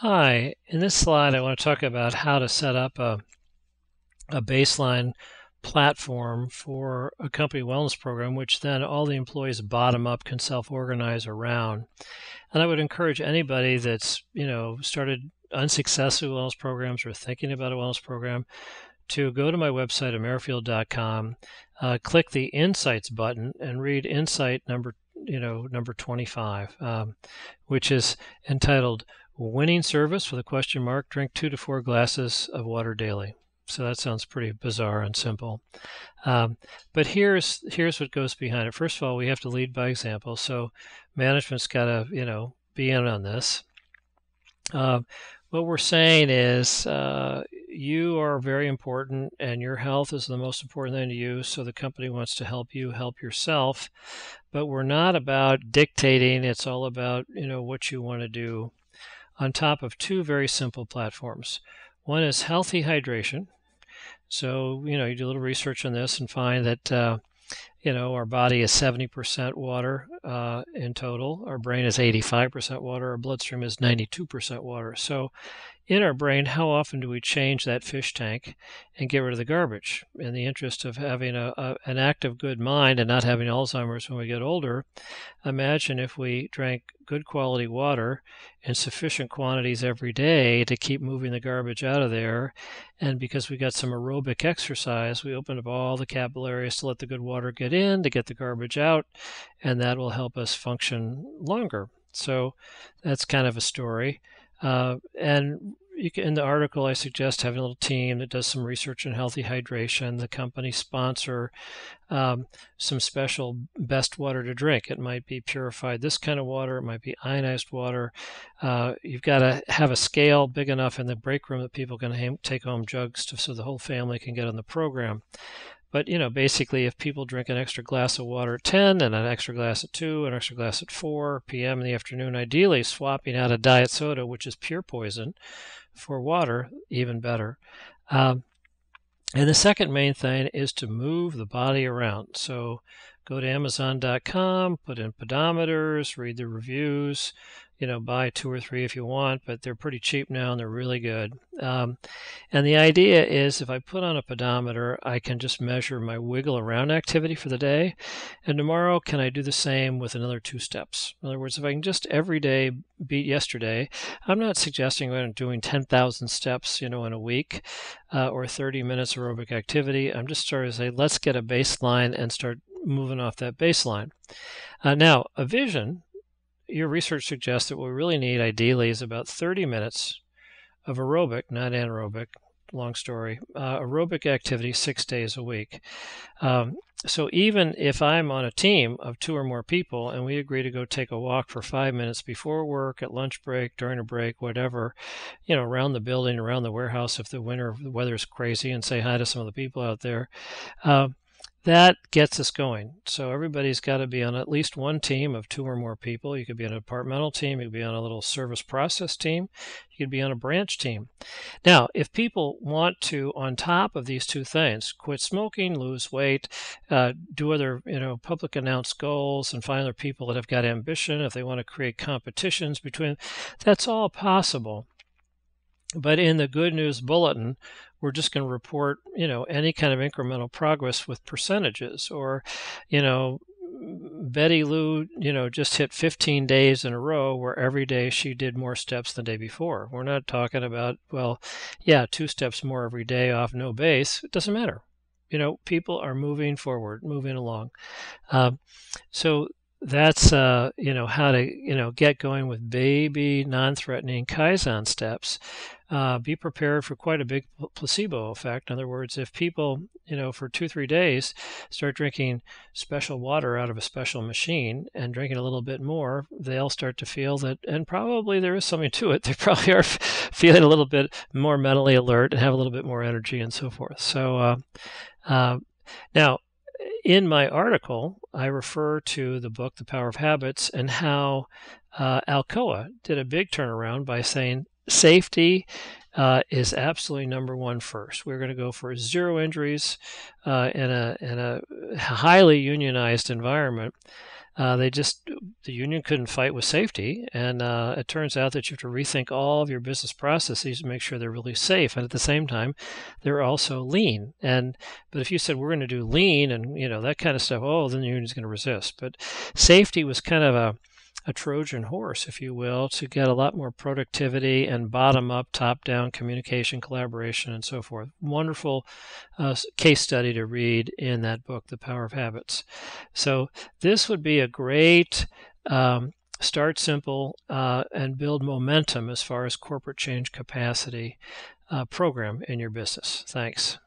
Hi, in this slide, I want to talk about how to set up a baseline platform for a company wellness program, which then all the employees bottom up can self-organize around. And I would encourage anybody that's, started unsuccessful wellness programs or thinking about a wellness program to go to my website, amerifield.com, click the Insights button and read Insight number 25, which is entitled Winning Service with a question mark, drink 2 to 4 glasses of water daily. So that sounds pretty bizarre and simple. But here's what goes behind it. First of all, we have to lead by example. So management's got to, be in on this. What we're saying is you are very important and your health is the most important thing to you. So the company wants to help you help yourself. But we're not about dictating. It's all about, what you want to do on top of two very simple platforms. One is healthy hydration. So, you do a little research on this and find that, our body is 70% water in total. Our brain is 85% water. Our bloodstream is 92% water. So in our brain, how often do we change that fish tank and get rid of the garbage? In the interest of having an active, good mind and not having Alzheimer's when we get older, imagine if we drank good quality water in sufficient quantities every day to keep moving the garbage out of there. And because we got some aerobic exercise, we open up all the capillaries to let the good water get in, to get the garbage out, and that will help us function longer. So that's kind of a story. And in the article, I suggest having a little team that does some research on healthy hydration. The company sponsor some special best water to drink. It might be purified, this kind of water. It might be ionized water. You've got to have a scale big enough in the break room that people can take home jugs so the whole family can get on the program. But, basically, if people drink an extra glass of water at 10 and an extra glass at 2, an extra glass at 4 p.m. in the afternoon, ideally swapping out a diet soda, which is pure poison, for water, even better. And the second main thing is to move the body around. So go to Amazon.com, put in pedometers, read the reviews, buy 2 or 3 if you want, but they're pretty cheap now and they're really good. And the idea is if I put on a pedometer, I can just measure my wiggle around activity for the day. And tomorrow, can I do the same with another 2 steps? In other words, if I can just every day beat yesterday, I'm not suggesting I'm doing 10,000 steps, in a week or 30 minutes aerobic activity. I'm just starting to say, let's get a baseline and start moving off that baseline. Now, a vision, your research suggests that what we really need ideally is about 30 minutes of aerobic, not anaerobic, long story, aerobic activity 6 days a week. So even if I'm on a team of 2 or more people and we agree to go take a walk for 5 minutes before work, at lunch break, during a break, whatever, around the building, around the warehouse if the weather's crazy, and say hi to some of the people out there, that gets us going. So everybody's got to be on at least one team of 2 or more people. You could be on a departmental team. You could be on a little service process team. You could be on a branch team. Now, if people want to, on top of these 2 things, quit smoking, lose weight, do other, public announced goals, and find other people that have got ambition, if they want to create competitions between, that's all possible. But in the good news bulletin, we're just going to report, any kind of incremental progress with percentages, or, Betty Lou, just hit 15 days in a row where every day she did more steps than the day before. We're not talking about, 2 steps more every day off no base. It doesn't matter. People are moving forward, moving along. So that's, how to, get going with baby, non-threatening Kaizen steps. Be prepared for quite a big placebo effect. In other words, if people, for 2-3 days start drinking special water out of a special machine and drinking a little bit more, they'll start to feel that, and probably there is something to it. They probably are feeling a little bit more mentally alert and have a little bit more energy and so forth. So now, in my article, I refer to the book, The Power of Habits, and how Alcoa did a big turnaround by saying safety is absolutely number one first. We're going to go for 0 injuries in a highly unionized environment. The union couldn't fight with safety, and it turns out that you have to rethink all of your business processes to make sure they're really safe, and at the same time, they're also lean. But if you said we're going to do lean and that kind of stuff, oh, then the union's going to resist. But safety was kind of a Trojan horse, if you will, to get a lot more productivity and bottom-up, top-down communication, collaboration, and so forth. Wonderful case study to read in that book, The Power of Habits. So this would be a great start simple and build momentum as far as corporate change capacity program in your business. Thanks.